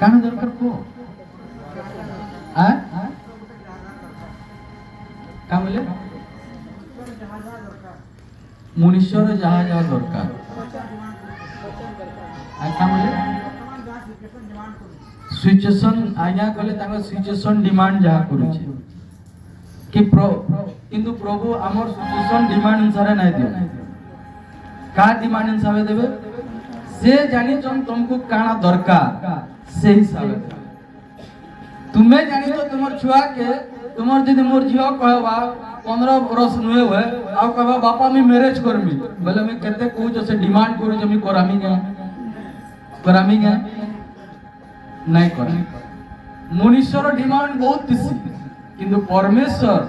କାଣା ଦରକାର କୁହ କାଁ ବୋଲେ ମଣିଷର ଯାହା ଯାହା ଦରକାର କାଁ ବୋଲେ ସିଚୁଏସନ୍ ଆଜ୍ଞା କହିଲେ ତାଙ୍କ ସିଚୁଏସନ୍ ଡିମାଣ୍ଡ ଯାହା କରୁଛେ कि किंतु प्रभु आमर सिचुएशन डिमांड अनुसार नहीं दियो का डिमांड अनुसार देबे से जानी चन तुमको काना दरकार से हिसाब तुम्हें जानी तो तुमर छुआ के तुमर यदि मोर झियो कहबा 15 बरस नुए हुए आ कहबा बापा मी मैरिज करमी बोले मैं केते कहू जैसे डिमांड करू जे मी करामी गे नहीं कर मनुष्यर डिमांड बहुत दिसी किंतु परमेश्वर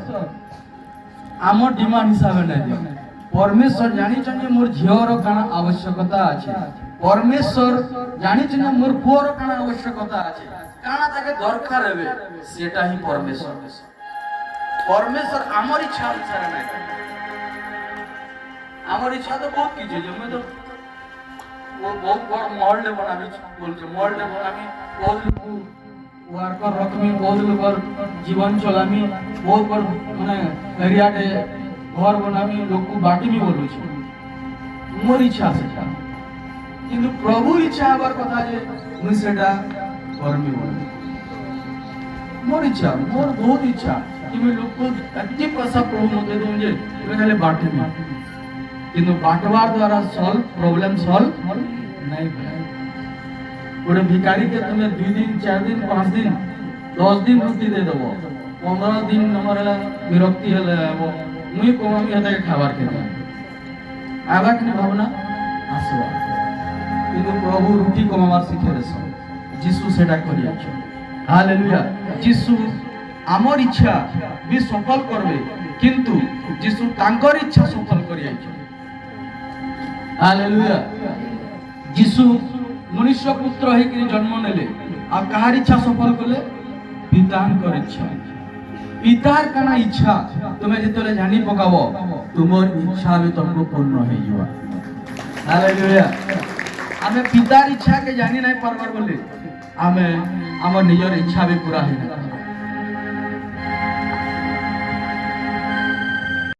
आम डिमांड हिसाब नहीं दियो परमेश्वर जानी जे मोर झियोर काना आवश्यकता अछि परमेश्वर जानी जे मोर पुअर काना आवश्यकता अछि काना ताके दरकार हेबे सेटा ही परमेश्वर आमर इच्छा अनुसार नहीं आमर इच्छा तो बहुत किछ जे मैं तो वो बहुत बड़ महल ने बनाबी बोल जे महल ने बनाबी बहुत वारकर रकमी बहुत लोग जीवन चलामी बहुत बड़ माने एरिया टे घर बनामी लोग को बाटी भी बोलू छी मोर इच्छा से किंतु प्रभु इच्छा हबार कथा जे मुई सेटा करमी बोल मोर इच्छा मोर बहुत इच्छा कि मैं लोग को अति पैसा प्रभु मते दूं जे मैं खाली बाटी में किंतु बाटवार द्वारा प्रॉब्लम सॉल्व नहीं होय गोटे भिखारी के तुम्हें 2 दिन 4 दिन 5 दिन 10 दिन रोटी दे देबो 15 दिन नंबर है विरक्ति हेले आबो मुई कोमी हेता के खाबार के आबा के भावना आसबा किंतु प्रभु रोटी कमाबार सिखे देस यीशु सेटा करिया छ हालेलुया यीशु आमर इच्छा भी सफल करबे किंतु यीशु तांकर इच्छा सफल करिया छ हालेलुया यीशु मनुष्य पुत्र है कि जन्म नेले आ कहार इच्छा सफल कले पितांकर इच्छा पितार काना इच्छा तुम्हें जेतले जानी पकाबो तुमर इच्छा भी तुमको पूर्ण हो जीवा हालेलुया हमें पितार इच्छा के जानी नहीं परबार बोले हमें हमर निजर इच्छा भी पूरा है